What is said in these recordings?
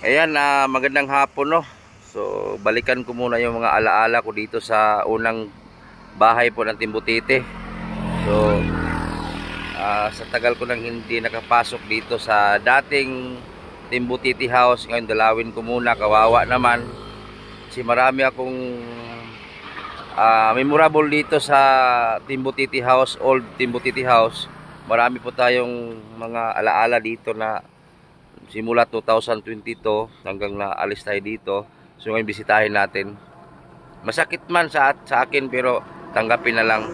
Ayan, magandang hapon, no. So, balikan ko muna yung mga alaala ko dito sa unang bahay po ng Timbutite. So, sa tagal ko nang hindi nakapasok dito sa dating Timbutite House, ngayon dalawin ko muna, kawawa naman. Kasi marami akong memorable dito sa Timbutite House, old Timbutite House. Marami po tayong mga alaala dito na simula 2022 hanggang naalis tayo dito. So ngayon bisitahin natin. Masakit man sa akin pero tanggapin na lang.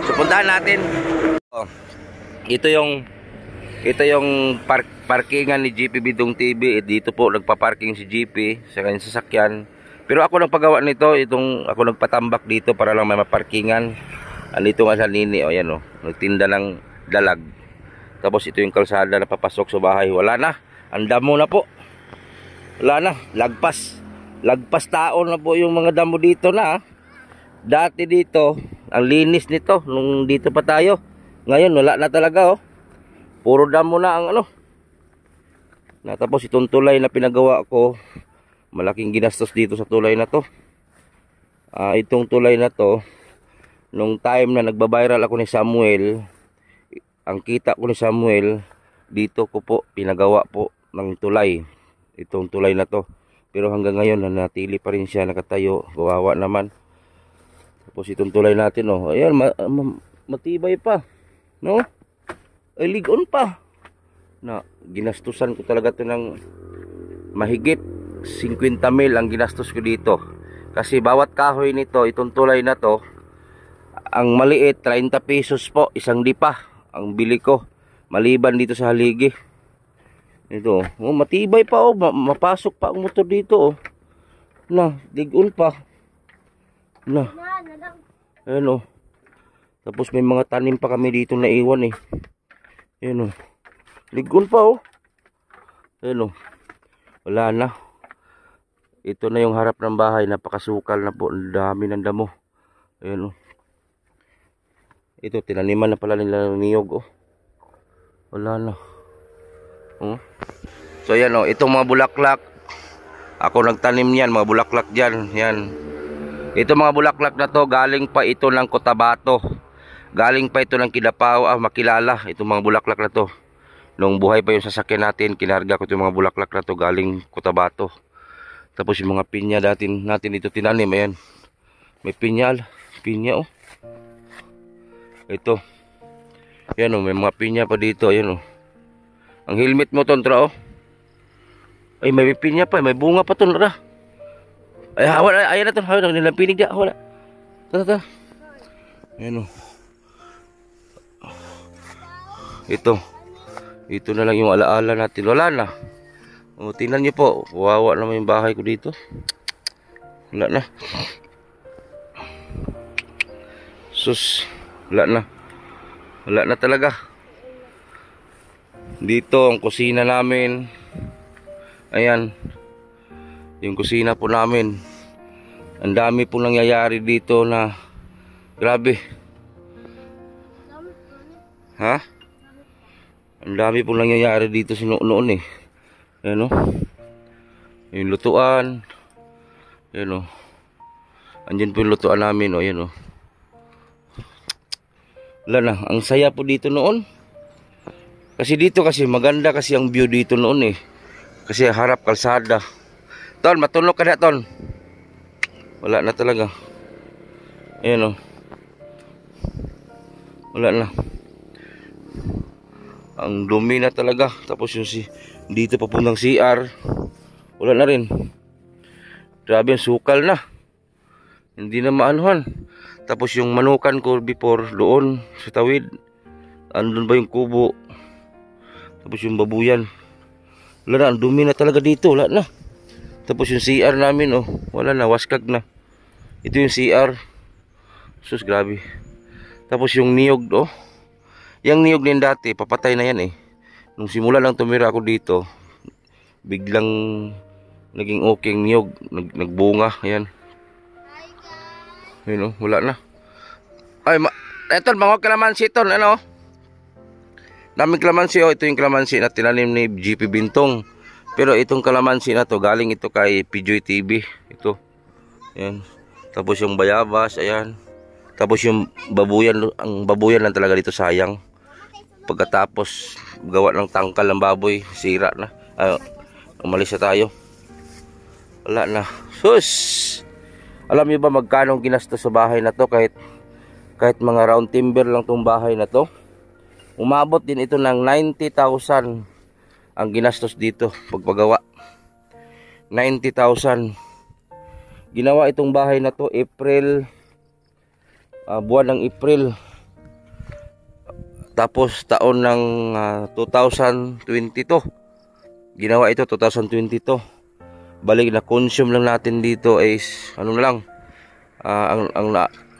So puntahan natin. Ito yung parkingan ni GP Bidong TV. Dito po nagpa-parking si GP sa kanyang sasakyan. Pero ako nagpagawa nito, ako nagpatambak dito para lang may maparkingan. Andito nga sa Nini, o yan o, nagtinda ng dalag. Tapos ito yung kalsada na papasok sa bahay. Wala na. Ang damo na po. Wala na. Lagpas taon na po yung mga damo dito na. Dati dito, ang linis nito nung dito pa tayo. Ngayon wala na talaga oh. Puro damo na ang ano. Tapos itong tulay na pinagawa ko, malaking ginastos dito sa tulay na to. Itong tulay na to, nung time na nagba-viral ako ni Samuel, ang kita ko ni Samuel, dito ko po pinagawa po ng tulay, itong tulay na to. Pero hanggang ngayon nanatili pa rin siya nakatayo, kawawa naman. Tapos itong tulay natin oh, ayan, matibay pa, no? Ay, ligon pa na. Ginastusan ko talaga to ng mahigit 50 mil ang ginastos ko dito. Kasi bawat kahoy nito, itong tulay na to, ang maliit 30 pesos po, isang dipa ang bili ko, maliban dito sa haligi. Ito, oh, matibay pa oh, mapasok pa ang motor dito oh. Na, ligon pa. Na. Ayan oh. Tapos may mga tanim pa kami dito na iwan eh. Ayan oh. Ligon pa oh. Ayan oh. Wala na. Ito na yung harap ng bahay, napakasukal na po, ang dami ng damo. Ayan oh. Ito, tinaniman na pala nila ng niyog oh. Wala na. Oh. So yan oh, itong mga bulaklak, ako nagtanim niyan, mga bulaklak diyan, yan. Ito mga bulaklak na to, galing pa ito ng Cotabato. Galing pa ito ng Kidapaw, makilala itong mga bulaklak na to. Nung buhay pa yung sasakyan natin, kinarga ko itong mga bulaklak na to galing Cotabato. Tapos yung mga pinya natin ito tinanim, ayan. May pinya oh. Ito. Yan oh, may mga pinya pa dito, ayan oh. Ang helmet mo tontra oh. Ay, may pinya pa, may bunga pa tontra. Ay, wala, ayan na to, hawa nilang pinig dia, wala. Tara. Ayan oh. Ito na lang yung alaala natin. Wala na. O, tingnan niyo po, wawa naman yung bahay ko dito. Wala na. Sus, wala na talaga. Dito ang kusina namin. Ayan, yung kusina po namin. Ang dami po nangyayari dito na grabe. Ha? Ang dami po nangyayari dito noon eh. Ayan o. Yung lutuan. Ayan o. Andyan po yung lutuan namin o. Ayan o. Wala na. Ang saya po dito noon. Kasi dito kasi maganda kasi ang view dito noon eh. Kasi harap kalsada. Ton, matulog ka na ton. Wala na talaga. Ayan o. Wala na. Ang dumi na talaga. Tapos yung dito papuntang CR, wala na rin. Grabe, sukal na. Hindi na maanuhan. Tapos yung manukan ko before doon sa tawid, andun ba yung kubo? Tapos yung babuyan. Wala na, ang dumi na talaga dito, wala na. Tapos yung CR namin oh, wala na, waskag na. Ito yung CR. Sus, grabe. Tapos yung niyog oh. Yung niyog din dati, papatay na yan eh. Nung simula lang tumira ako dito, biglang naging okay ang niyog, nagbunga, ayan. Ayun oh, wala na. Ay, eto, mga kalamansi ito, ano? Daming kalamansi oh, ito yung kalamansi na tinanim ni GP Bintong. Pero itong kalamansi na to, galing ito kay Pijoy TV. Ito. Ayan. Tapos yung bayabas, ayan. Tapos yung babuyan, ang babuyan lang talaga dito sayang. Pagkatapos gawa ng tangkal ng baboy, sira na. Umalis na tayo. Wala na. Sus! Alam niyo ba magkano ginastos sa bahay na to? Kahit mga round timber lang tong bahay na to. Umabot din ito ng 90,000 ang ginastos dito pagpagawa. 90,000. Ginawa itong bahay na to April, buwan ng April. Tapos taon ng 2022. Ginawa ito 2022. Balik na consume lang natin dito is ano na lang.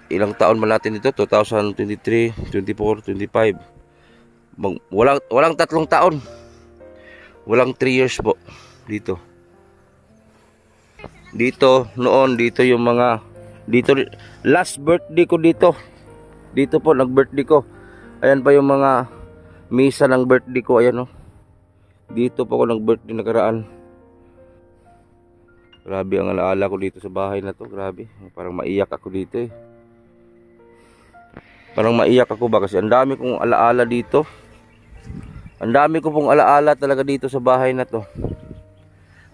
Ilang taon man natin dito? 2023, 24, 25. Walang 3 taon. Walang 3 years po dito. Dito noon, dito yung mga last birthday ko dito. Dito po nag-birthday ko. Ayan pa yung mga misa ng birthday ko, ayan oh. Dito po ako nag-birthday nakaraan. Grabe ang alaala ko dito sa bahay na to, grabe. Parang maiyak ako dito eh. Parang maiyak ako ba kasi ang dami kong alaala dito. Ang dami ko pong alaala talaga dito sa bahay na to.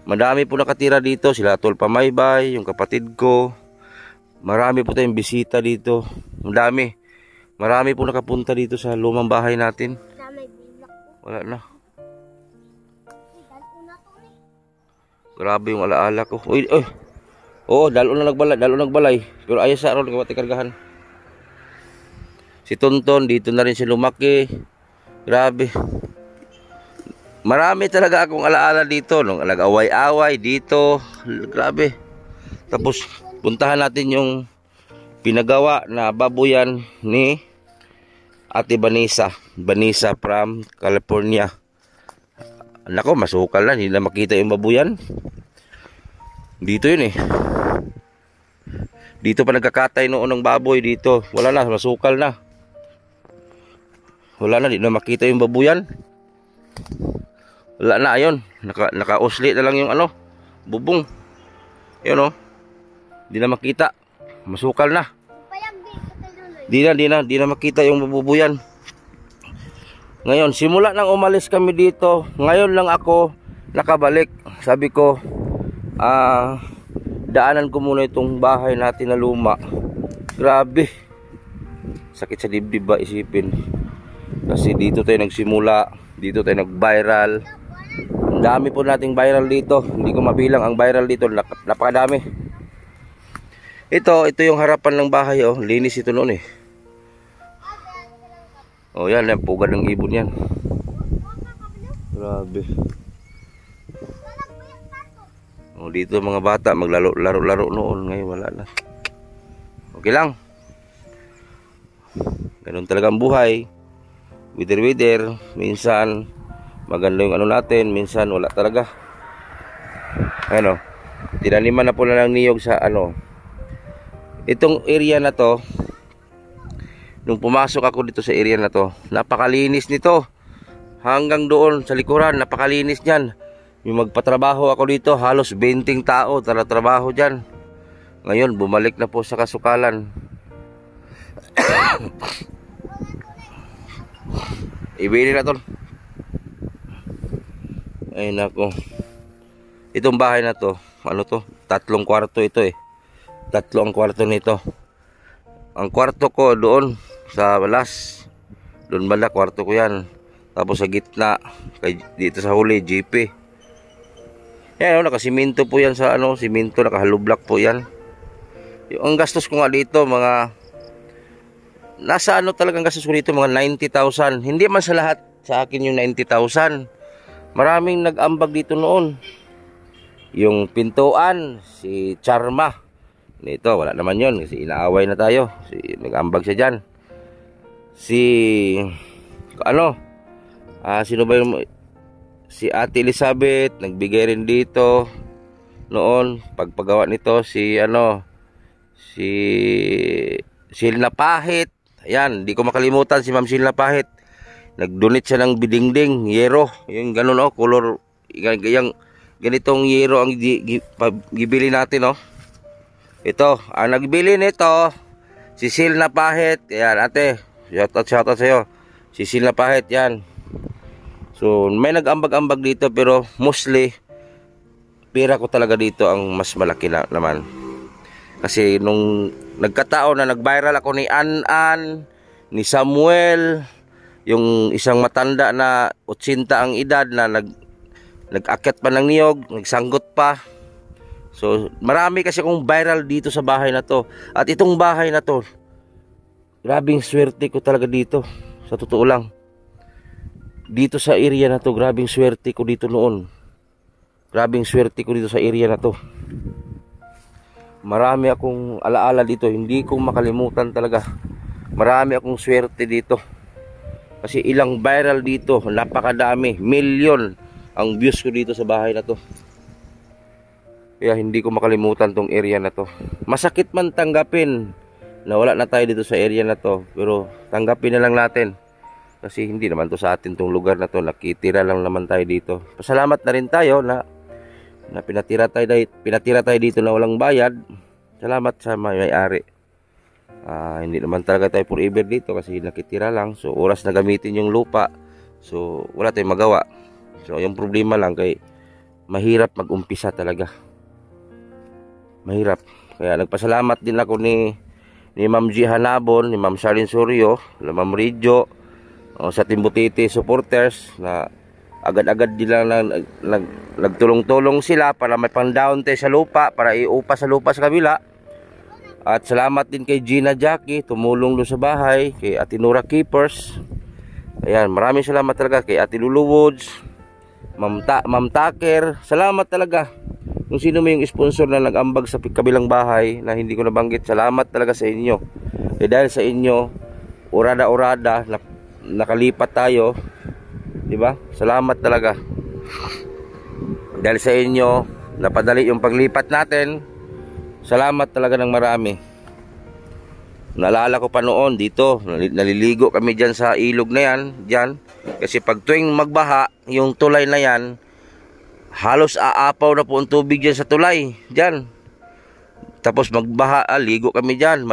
Madami po nakatira dito, sila Tol Pamaybay, yung kapatid ko. Marami po tayong bisita dito. Madami. Marami po nakapunta dito sa lumang bahay natin. Wala na. Grabe yung alaala ko. Uy, uy. Oo, dalo na nagbalay. Pero ayos sa aron, kawati kargahan. Si Tonton, dito na rin si lumaki. Grabe. Marami talaga akong alaala dito. Nung nag-away-away dito. Grabe. Tapos, puntahan natin yung pinagawa na babuyan ni Ate Vanessa. Vanessa from California. Nako, masukal na. Hindi na makita yung babuyan. Dito yun eh. Dito pa nagkakatay noon ng baboy dito. Wala na, masukal na. Wala na, hindi na makita yung babuyan. Wala na, ayun. Naka-usli na lang yung bubong. Ayun oh. Hindi na makita. Masukal na. Di na makita yung babuyan. Ngayon, simula nang umalis kami dito, ngayon lang ako nakabalik. Sabi ko, daanan ko muna itong bahay natin na luma. Grabe. Sakit sa dibdib ba isipin. Kasi dito tayo nagsimula, dito tayo nag-viral. Ang dami po nating viral dito. Hindi ko mabilang ang viral dito, napakadami. Ito yung harapan ng bahay oh. Linis ito noon eh. Oh yan, pugad ng ibon yan. Grabe. Oh, dito mga bata maglaro-laro noon, ngayon wala na. Okay lang. Ganun talaga ang buhay. Wither, minsan maganda yung natin, minsan wala talaga. Tinaniman na po na ng niyog sa itong area na to. Nung pumasok ako dito sa area na to, napakalinis nito. Hanggang doon sa likuran, napakalinis niyan. Yung magpatrabaho ako dito, halos 20 tao trabaho diyan. Ngayon bumalik na po sa kasukalan. Ibili na to. Ay nako. Itong bahay na to, 3 kwarto ito eh. 3 ang kwarto nito. Ang kwarto ko doon sa balas. Doon banda kwarto ko yan. Tapos sa gitna, dito sa huli, GP. Yan, nakasiminto po yan sa siminto, nakahalublock po yan. Yung gastos ko nga dito, nasa talagang gastos ko dito, mga 90,000. Hindi man sa lahat sa akin yung 90,000. Maraming nag-ambag dito noon. Yung pintuan, si Charma. Ito, wala naman yun kasi inaaway na tayo. Nag-ambag siya dyan. Sino ba yung si Ate Elizabeth, nagbigay rin dito noon pagpagawa nito si Silna Pahit. Ayan, di ko makalimutan si Ma'am Silna Pahit. Nag-donate siya ng bidingding, yero, yung ganun color, yung ganitong yero ang gibili natin, oh. Ito, ang nagbili nito, si Sil na Pahit. Ayan, ate, shoutout sa'yo. Si Sil na Pahit, yan. So, may nag-ambag-ambag dito, pero mostly, pera ko talaga dito ang mas malaki na naman. Kasi nung nagkataon na nag-viral ako ni An, ni Samuel, yung isang matanda na 80 ang edad na nag-akyat pa ng niyog, nagsanggot pa. So, marami kasi akong viral dito sa bahay na to. At itong bahay na to, grabing swerte ko talaga dito. Sa totoo lang. Dito sa area na to, grabing swerte ko dito noon. Grabing swerte ko dito sa area na to. Marami akong alaala dito. Hindi ko makalimutan talaga. Marami akong swerte dito. Kasi ilang viral dito. Napakadami. Million ang views ko dito sa bahay na to. Kaya hindi ko makalimutan tong area na to. Masakit man tanggapin na wala na tayo dito sa area na to. Pero tanggapin na lang natin. Kasi hindi naman to sa atin tong lugar na to. Nakitira lang naman tayo dito. Pasalamat na rin tayo na pinatira tayo dito na walang bayad. Salamat sa may-ari. Hindi naman talaga tayo forever dito kasi nakitira lang. So oras na gamitin yung lupa. So wala tayong magawa. So yung problema lang kay mahirap mag-umpisa talaga. Mahirap. Kaya nagpasalamat din ako ni Ma'am G Hanabon, ni Ma'am Charlene Suryo, ni Ma'am Ridjo, sa Timbutiti supporters na agad-agad din lang nagtulong-tulong sila para may pang-down sa lupa, para iupa sa lupa sa kabila. At salamat din kay Gina Jackie, tumulong doon sa bahay, kay Ate Nora Keepers. Ayan, maraming salamat talaga kay Ate Lulu Woods, Ma'am Taker. Salamat talaga. Kung sino mo yung sponsor na nag-ambag sa kabilang bahay na hindi ko nabanggit, salamat talaga sa inyo. Dahil sa inyo, orada-orada, nakalipat tayo. Diba? Salamat talaga. Dahil sa inyo, napadali yung paglipat natin. Salamat talaga ng marami. Naalala ko pa noon dito, naliligo kami dyan sa ilog na yan, dyan. Kasi pag tuwing magbaha, yung tulay na yan, halos aapaw na po ang tubig dyan sa tulay. Dyan. Tapos magbaha, ligo kami dyan.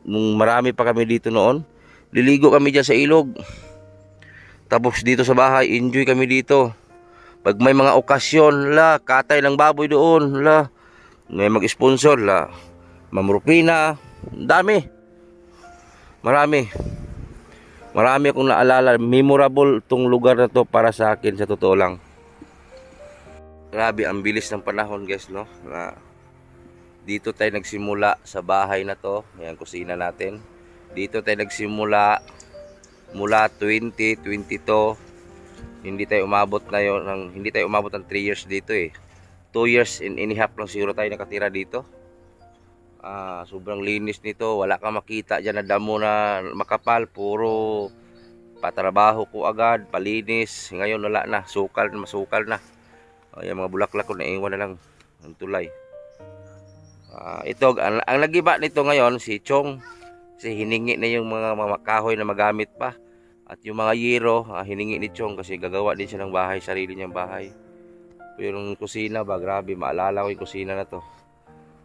Nung marami pa kami dito noon, liligo kami dyan sa ilog. Tapos dito sa bahay, enjoy kami dito. Pag may mga okasyon, katay ng baboy doon, may mag-sponsor, Ma'am Rupina, dami. Marami akong naalala. Memorable tong lugar na to para sa akin, sa totoo lang. Grabe, ang bilis ng panahon, guys, no? Dito tayo nagsimula sa bahay na to. Ayan, kusina natin. Dito tayo nagsimula mula 2022. Hindi tayo umabot ng 3 years dito eh. 2 years and a half lang siguro tayo nakatira dito. Sobrang linis nito. Wala kang makita dyan na damo na makapal. Puro patrabaho ko agad, palinis. Ngayon wala na, masukal na. Yung mga bulaklak ko naiwan na lang ang tulay. Ito, ang nagiba nito ngayon si Chong. Kasi hiningi na yung mga kahoy na magamit pa. At yung mga yero, hiningi ni Chong kasi gagawa din siya ng bahay, sarili niyang bahay. Pero yung kusina ba, grabe, maalala ko yung kusina na to.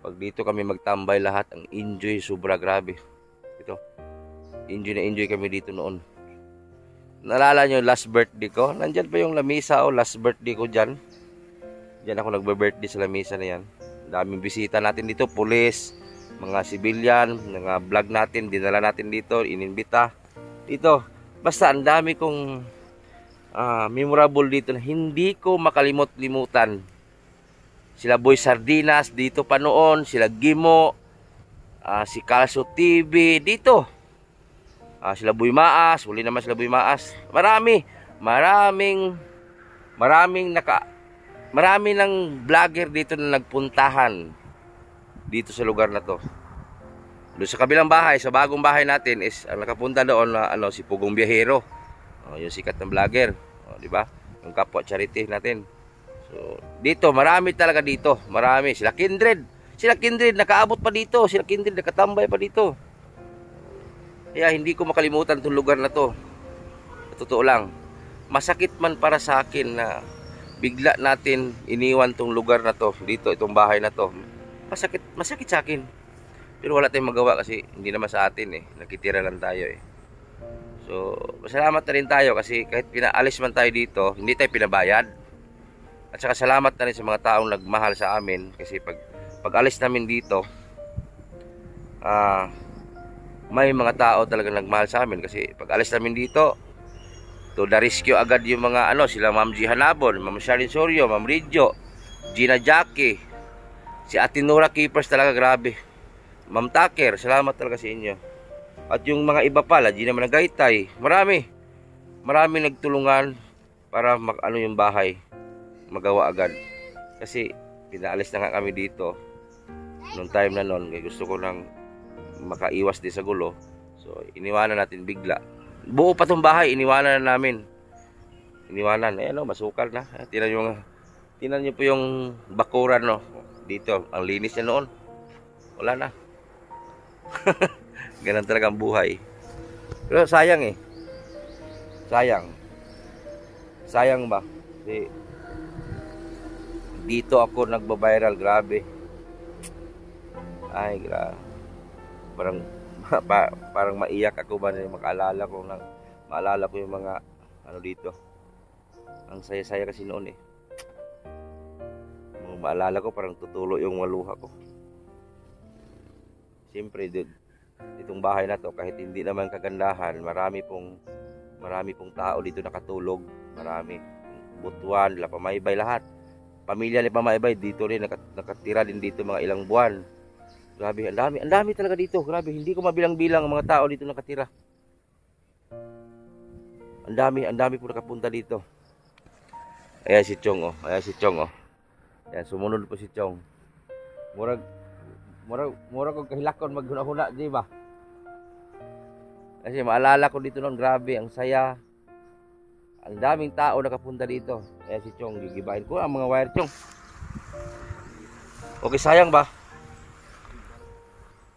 Pag dito kami magtambay lahat, ang enjoy, sobra grabe. Ito, enjoy kami dito noon. Naalala nyo last birthday ko? Nandyan pa yung lamisa last birthday ko dyan. Diyan ako nagbe-birthday sa lamisa na yan. Daming bisita natin dito, pulis, mga civilian, mga vlog natin, dinala natin dito, inimbita. Dito, basta ang dami kong memorable dito na hindi ko makalimot-limutan. Sila Boy Sardinas, dito pa noon, sila Gimo, si Calso TV, dito. Sila Boy Maas, huli naman sila Boy Maas. Marami ng vlogger dito na nagpuntahan dito sa lugar na to. Doon sa kabilang bahay, sa bagong bahay natin is ang nakapunta doon na si Pugong Biyahero. Yung sikat na vlogger, di ba? Yung kapwa charity natin. So, dito marami talaga dito, marami. Sila Kindred nakaabot pa dito, sila Kindred nakatambay pa dito. Kaya hindi ko makalimutan 'tong lugar na to. Sa totoo lang, masakit man para sa akin na bigla natin iniwan tong lugar na to, dito, itong bahay na to. Masakit sa akin. Pero wala tayong magawa kasi hindi naman sa atin eh. Nakitira lang tayo eh. So, salamat na rin tayo kasi kahit pinaalis man tayo dito, hindi tayo pinabayad. At saka salamat na rin sa mga taong nagmahal sa amin kasi pag alis namin dito, may mga tao talagang nagmahal sa amin kasi pag alis namin dito, to the rescue agad yung mga sila Ma'am G. Hanabon, Ma'am Charlene Sorio, Ma'am Ridjo, Gina Jackie, si Ate Nora Keepers, talaga grabe. Ma'am Taker, salamat talaga sa inyo. At yung mga iba pala, Gina Managaytay, marami nagtulungan para yung bahay magawa agad. Kasi pinaalis na nga kami dito nung time na noon, kaya gusto ko nang makaiwas din sa gulo. So iniwanan natin bigla. Buo pa tong bahay, iniwanan na namin. Iniwanan, masukal na. Tingnan nyo po yung bakuran, no. Dito, ang linis niya noon. Wala na. Ganun talaga ang buhay. Pero sayang eh. Sayang ba? Kasi dito ako nagbabiral, grabe. Ay, grabe. Parang maiyak ako ba na maalala ko yung mga dito. Ang saya-saya kasi noon eh. Maalala ko parang tutulo yung maluha ko. Siyempre itong bahay na to, kahit hindi naman kagandahan, marami pong tao dito nakatulog. Marami. Butuan, nila Pamaybay, lahat. Pamilya ni Pamaybay dito rin nakatira din dito mga ilang buwan. Grabe, ang dami talaga dito. Grabe, hindi ko mabilang-bilang ang mga tao dito nakatira. Ang dami po nakapunta dito. Ayan si Chong, oh. Ayan, sumunod po si Chong. Murag kong kahilakon maghuna-huna, di ba? Kasi maalala ko dito noon, grabe, ang saya. Ang daming tao nakapunta dito. Ayan si Chong, gigibahin ko ang mga wire, Chong. Okay, sayang ba?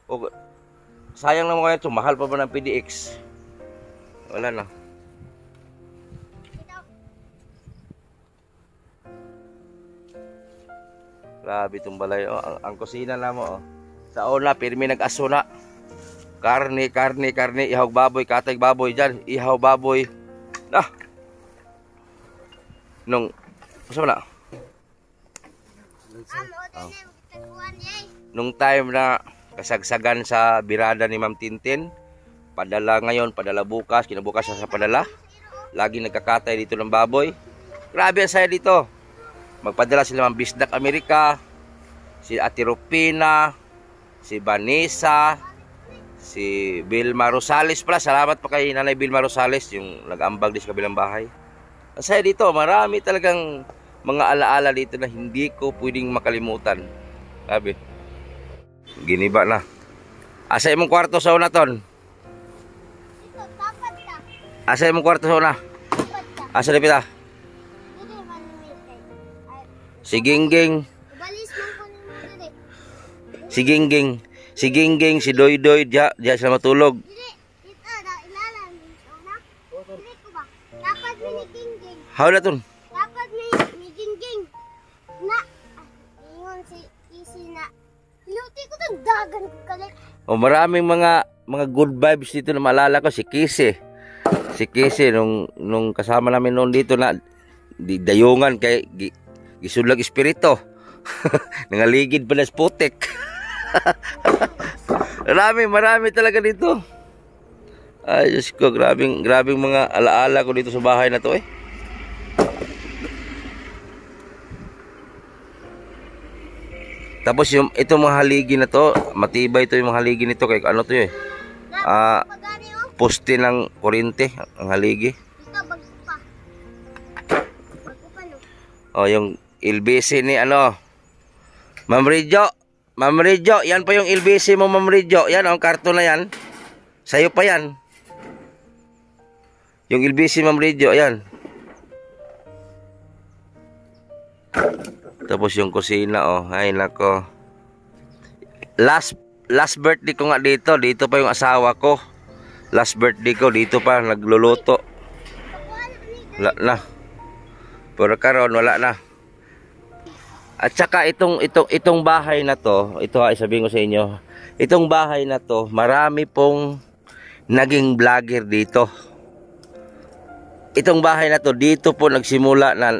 Okay. Sayang naman kaya ito. Mahal pa ba ng PDX? Wala na. Grabe itong balay. Oh, ang kusina na mo. Oh. Sa una, pirmi nag-aso na. Karne. Ihaw baboy, katay baboy dyan. Ihaw baboy. Masa na? Nung time na kasagsagan sa birada ni Ma'am Tintin, padala ngayon, padala bukas, kinabukas sa padala. Lagi nagkakatay dito ng baboy. Grabe ang saya dito. Magpadala sila Ma'am Bisdak Amerika, si Ate Rupina, si Vanessa, si Vilma Rosales pala. Salamat pa kay Nanay Vilma Rosales, yung nag-ambag din sa kabilang bahay. Ang saya dito, marami talagang mga alaala dito na hindi ko pwedeng makalimutan. Grabe. Giniba na. Asa imong kwarto sa una, Ton? Asa imong kwarto sa una? Asa na pita? Si Gingging. Si Doy, diya sila matulog. How na, Ton? Dapat may Gingging. Ingon si Kisi na. Luti ko itong dagan ko kalit. Oh, maraming mga good vibes dito na maalala ko. Si Kisi nung kasama namin noon dito na dayungan kay gisudlag espiritu. Nangaligid pa na spotek. Marami talaga dito. Ay, Diyos ko, grabing mga alaala ko dito sa bahay na to eh. Tapos itong mga haligi na to, matibay ito yung mga haligi nito kay ano to eh. Poste ng kuryente ang haligi. Oh, yung LBC ni Ma'am Ridjo, yan pa yung LBC mo, Ma'am Ridjo. Yan ang karton na yan. Sa'yo pa yan. Yung LBC, Ma'am Ridjo, yan. Tapos yung kusina, oh. Ay, nako. Last birthday ko nga dito. Dito pa yung asawa ko. Last birthday ko, dito pa nagluluto. Pero karon wala na. At saka itong bahay na to, ito ha, sabihin ko sa inyo, itong bahay na to, marami pong naging vlogger dito. Itong bahay na to, dito po nagsimula na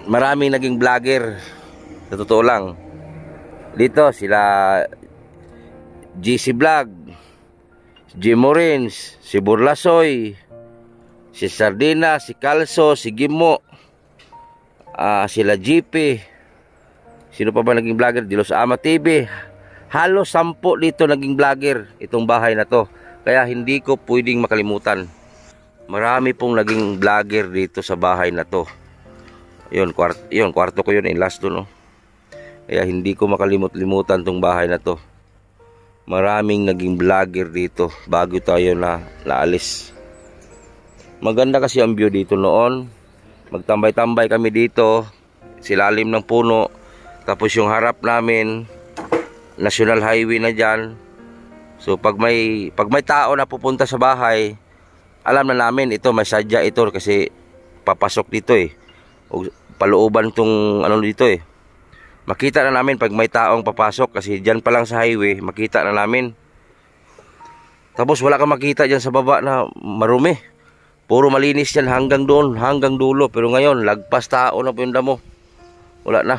maraming naging vlogger. Sa totoo lang. Dito sila GC Vlog, Jim Morins, si Burlasoy, si Sardina, si Calso, si Gimo, sila GP. Sino pa ba naging vlogger? Dilos Ama TV. Halos 10 dito naging vlogger itong bahay na to. Kaya hindi ko pwedeng makalimutan. Marami pong naging vlogger dito sa bahay na to. Yun, kwarto ko yun, last doon, no? Kaya hindi ko makalimut-limutan tong bahay na to. Maraming naging vlogger dito bago tayo na naalis. Maganda kasi ang view dito noon. Magtambay-tambay kami dito, silalim ng puno. Tapos yung harap namin, National Highway na dyan. So pag may tao na pupunta sa bahay, alam na namin ito may sadya ito kasi papasok dito eh. O palooban tong ano dito eh. Makita na namin pag may taong papasok kasi dyan pa lang sa highway, makita na namin. Tapos wala kang makita dyan sa baba na marumi. Puro malinis yan hanggang doon, hanggang dulo. Pero ngayon, lagpas tao na po yung damo. Wala na.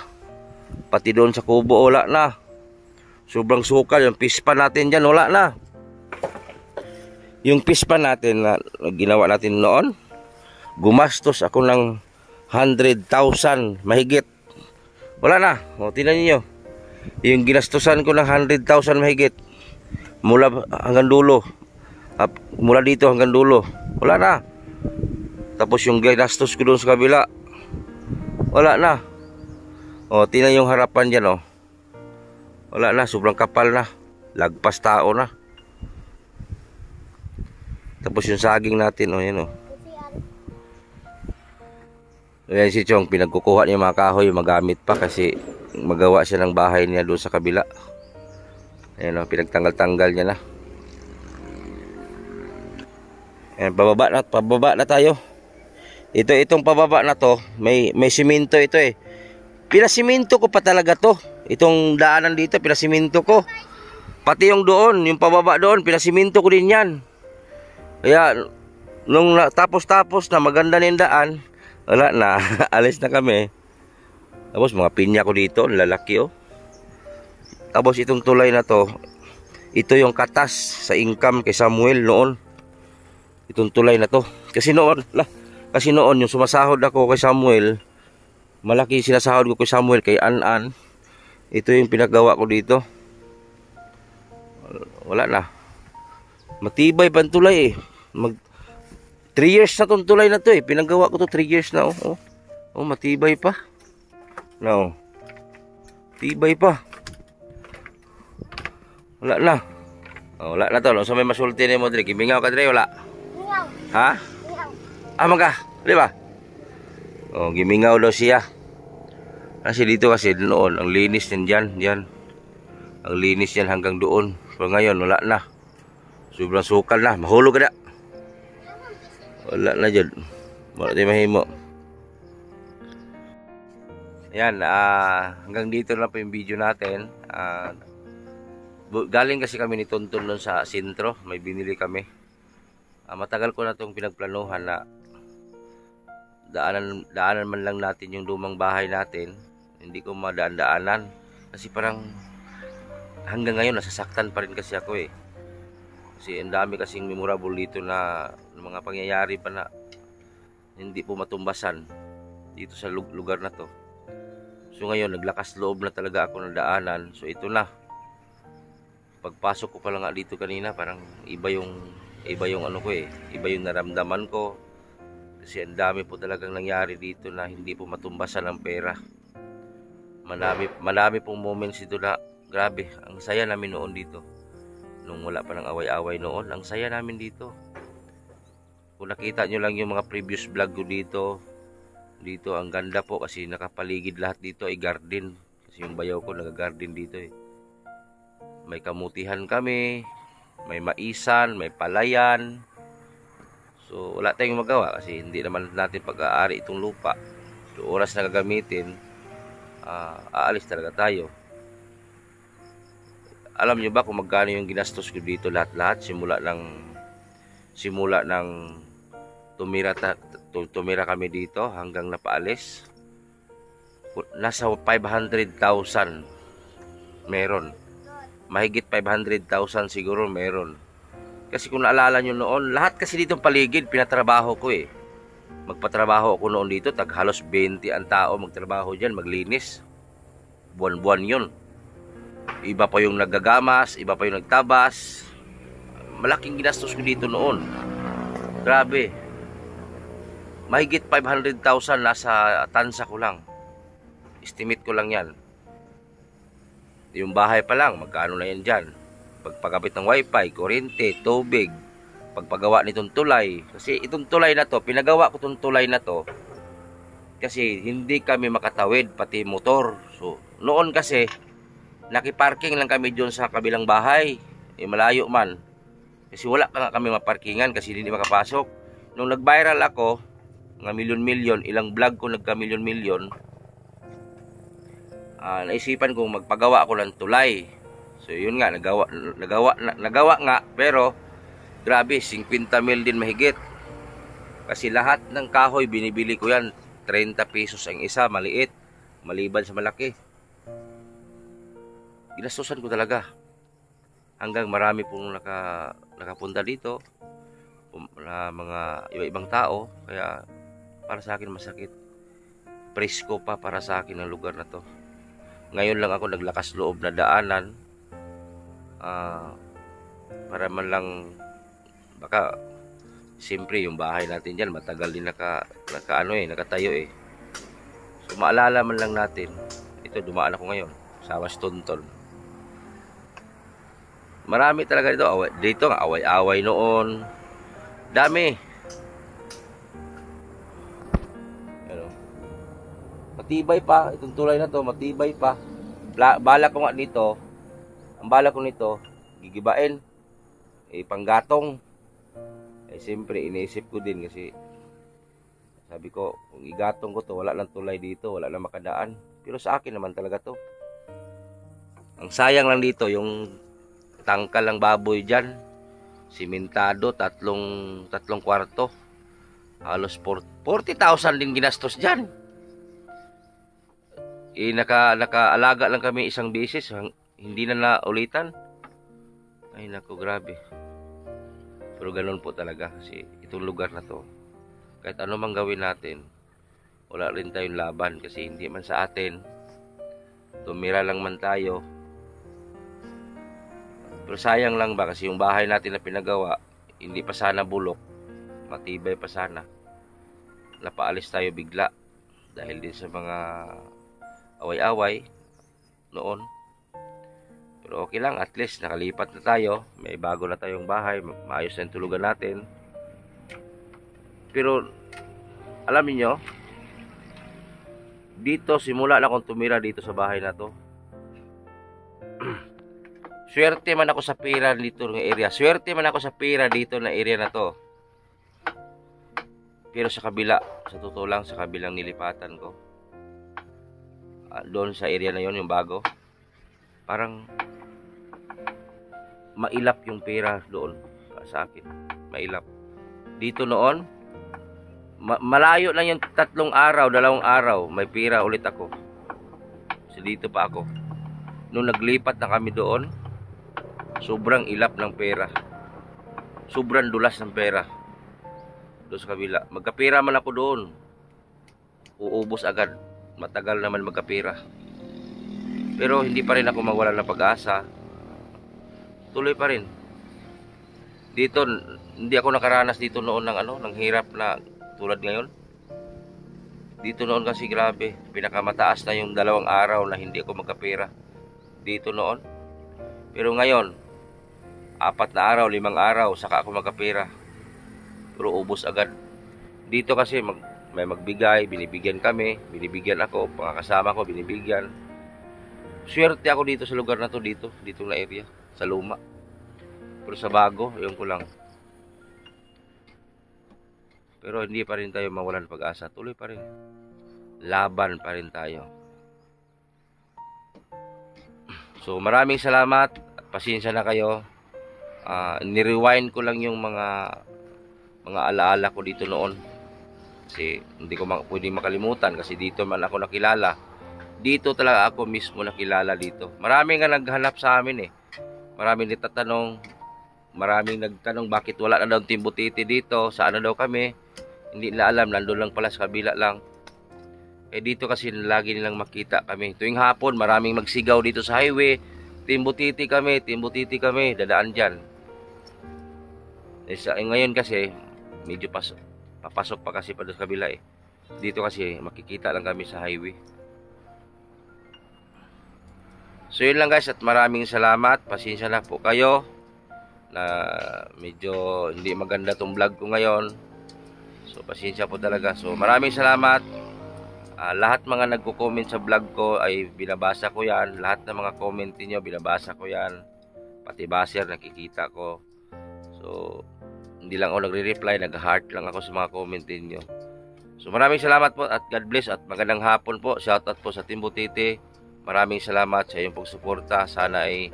Pati doon sa kubo, wala na. Sobrang sukal. Yung pispa natin dyan, wala na. Yung pispa natin na ginawa natin noon, gumastos ako ng 100,000 mahigit. Wala na. O, tingnan niyo. Yung ginastusan ko ng 100,000 mahigit. Mula hanggang dulo. Mula dito hanggang dulo. Wala na. Tapos yung ginastos ko doon sa kabila, wala na. O, tingnan yung harapan dyan, o. Wala na, sobrang kapal na. Lagpas tao na. Tapos yung saging natin, o, yan, o. Ayan si Chong, pinagkukuha niya mga kahoy, magamit pa kasi magawa siya ng bahay niya doon sa kabila. Ayan, o, pinagtanggal-tanggal niya na. Ayan, pababa na tayo. Itong pababa na to, may simento ito eh. Pinasiminto ko pa talaga to. Itong daanan dito, pinasiminto ko. Pati yung doon, yung pababa doon, pinasiminto ko din yan. Kaya, nung tapos na maganda na yung daan, wala na, alis na kami. Tapos mga pinya ko dito, lalaki oh. Tapos itong tulay na to, ito yung katas sa income kay Samuel noon. Itong tulay na to. Kasi noon yung sumasahod ako kay Samuel, malaki sinasahod ko kay Samuel kay An-An. Ito yung pinagawa ko dito. Wala na. Matibay pa ang tulay eh. 3 years na tong tulay na to eh. Pinagawa ko to 3 years na oh. Oh, matibay pa. No. Tibay pa. Wala na. Oh, wala na to. No? So may masulti ni mo dre. Kimingaw ka dre, wala. Mingaw. Ha? Mingaw. Maga, di ba? Oh, gimingaw daw siya. Kasi dito kasi noon, ang linis niyan diyan. Ang linis niyan hanggang doon. Pero ngayon wala na. Sobrang sukal na, mahulog na. Wala na jud. Wala tayo mahimo. Ayan, hanggang dito na po yung video natin. Galing kasi kami ni Tonton doon sa sentro, may binili kami. Matagal ko na itong pinagplanuhan na daanan man lang natin yung lumang bahay natin. Hindi ko madaan-daanan kasi parang hanggang ngayon nasasaktan pa rin kasi ako eh. Kasi ang dami kasing memorable dito na mga pangyayari pa na hindi po matumbasan dito sa lugar na to. So ngayon naglakas loob na talaga ako ng daanan. So ito na. Pagpasok ko pa lang nga dito kanina, parang iba yung ano ko eh. Iba yung naramdaman ko. Kasi ang dami po talagang nangyari dito na hindi po matumbasan ng pera. Marami pong moments dito na grabe, ang saya namin noon dito. Nung wala pa ng away-away noon, ang saya namin dito. Kung nakita nyo lang yung mga previous vlog ko dito ang ganda po kasi nakapaligid lahat dito ay garden. Kasi yung bayaw ko nag-garden dito eh. May kamutihan kami, may maisan, may palayan. So wala tayong magawa kasi hindi naman natin pag-aari itong lupa. So oras na gagamitin, aalis talaga tayo. Alam nyo ba kung magkano yung ginastos ko dito lahat-lahat simula ng tumira kami dito hanggang napaalis? Nasa 500,000 meron. Mahigit 500,000 siguro meron. Kasi kung naalala nyo noon, lahat kasi dito paligid pinatrabaho ko eh. Magpatrabaho ako noon dito, halos 20 ang tao magtrabaho dyan, maglinis. Buwan-buwan yun. Iba pa yung naggagamas, iba pa yung nagtabas. Malaking ginastos ko dito noon. Grabe. Mahigit 500,000 nasa tansa ko lang. Estimate ko lang yan. Yung bahay pa lang, magkano na yan dyan. Pagpagabit ng wifi, kuryente, tubig, pagpagawa nitong tulay. Kasi itong tulay na to, pinagawa ko itong tulay na to kasi hindi kami makatawid, pati motor. So, noon kasi, nakiparking lang kami doon sa kabilang bahay. Malayo man. Kasi wala pa nga kami maparkingan kasi hindi makapasok. Nung nag-viral ako, nga milyon-milyon, ilang vlog ko nagka-milyon-milyon, naisipan kong magpagawa ako ng tulay. So yun nga, nagawa nga, pero grabe, 50 mil din mahigit. Kasi lahat ng kahoy binibili ko yan, 30 pesos ang isa, maliit, maliban sa malaki. Ginastusan ko talaga. Hanggang marami pong nakapunta dito, na mga iba-ibang tao, kaya para sa akin masakit. Presko pa para sa akin ang lugar na to. Ngayon lang ako naglakas loob na daanan para man lang baka siyempre yung bahay natin dyan matagal din nakatayo eh. So maalala man lang natin, ito dumaan ako ngayon sa Tonton. Marami talaga dito nga away-away noon, dami. Matibay pa itong tulay na to, matibay pa. Bala ko nga dito, ang bala ko nito gigibain panggatong. Siyempre iniisip ko din kasi sabi ko kung igatong ko to, wala lang tulay dito, wala lang makadaan. Pero sa akin naman talaga to. Ang sayang lang dito yung tangkal ng baboy dyan, simentado, tatlong kwarto, halos 40,000 din ginastos dyan. Nakaalaga lang kami isang beses, hindi na naulitan. Ay nako, grabe. Pero ganun po talaga kasi itong lugar na to, kahit ano mang gawin natin, wala rin tayong laban kasi hindi man sa atin, tumira lang man tayo. Pero sayang lang ba kasi yung bahay natin na pinagawa, hindi pa sana bulok, matibay pa sana. Napaalis tayo bigla dahil din sa mga away-away noon. Pero okay lang, at least nakalipat na tayo, may bago na tayong bahay, maayos na yung tulugan natin. Pero alam niyo, dito simula na akong tumira dito sa bahay na to. Swerte man ako sa pera dito ng area. Swerte man ako sa pera dito na area na to. Pero sa kabila, sa totoo lang, sa kabilang nilipatan ko, doon sa area na yon, yung bago, parang mailap yung pera doon sa akin. Mailap. Dito noon, malayo lang yung 3 araw, 2 araw, may pera ulit ako. So dito pa ako. Nung naglipat na kami doon, sobrang ilap ng pera. Sobrang dulas ng pera. Doon sa kabila. Magkapera man ako doon, uubos agad. Matagal naman magkapera. Pero hindi pa rin ako mawalan ng pag-asa. Tuloy pa rin. Dito, hindi ako nakaranas dito noon ng hirap na tulad ngayon. Dito noon kasi grabe, pinakamataas na yung 2 araw na hindi ako magkapera. Dito noon. Pero ngayon, 4 na araw, 5 araw, saka ako magkapera. Pero ubos agad. Dito kasi may magbigay, binibigyan kami, binibigyan ako, mga kasama ko, binibigyan. Swerte ako dito sa lugar na to, dito na area, sa luma. Pero sa bago, yun ko lang. Pero hindi pa rin tayo mawalan ng pag-asa. Tuloy pa rin. Laban pa rin tayo. So maraming salamat at pasensya na kayo. Ni-rewind ko lang yung mga alaala ko dito noon. Kasi hindi ko pwedeng makalimutan kasi dito man ako nakilala. Dito talaga ako mismo nakilala dito. Maraming nga naghanap sa amin eh. Maraming nagtatanong. Maraming nagtanong bakit wala na daw Team Butiti dito. Saan na daw kami. Hindi nila alam. Nandun lang pala sa kabila lang. Dito kasi lagi nilang makita kami. Tuwing hapon maraming magsigaw dito sa highway. Team Butiti kami. Team Butiti kami. Dadaan dyan. Ngayon kasi medyo papasok pa kasi pa doon sa kabila eh. Dito kasi makikita lang kami sa highway. So yun lang guys at maraming salamat. Pasensya na po kayo na medyo hindi maganda tong vlog ko ngayon. So pasensya po talaga. So maraming salamat. Lahat mga nagko-comment sa vlog ko ay binabasa ko yan. Lahat ng mga comment niyo binabasa ko yan. Pati baser nakikita ko. So hindi lang ako nagre-reply, nag-heart lang ako sa mga comment niyo. So maraming salamat po at God bless at magandang hapon po. Shoutout po sa Team Butiti. Maraming salamat sa iyong pagsuporta. Sana ay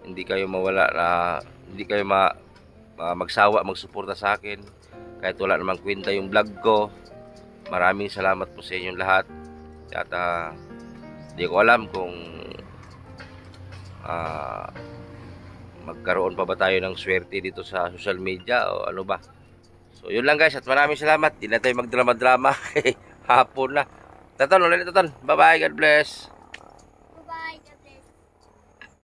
hindi kayo mawala na hindi kayo magsawa magsuporta sa akin. Kahit wala namang kwenta yung vlog ko. Maraming salamat po sa inyong lahat. At hindi ko alam kung magkaroon pa ba tayo ng swerte dito sa social media o ano ba. So yun lang guys at maraming salamat. Hindi na tayo magdrama-drama. Hapon na. Taton, ulit taton. Bye bye. God bless.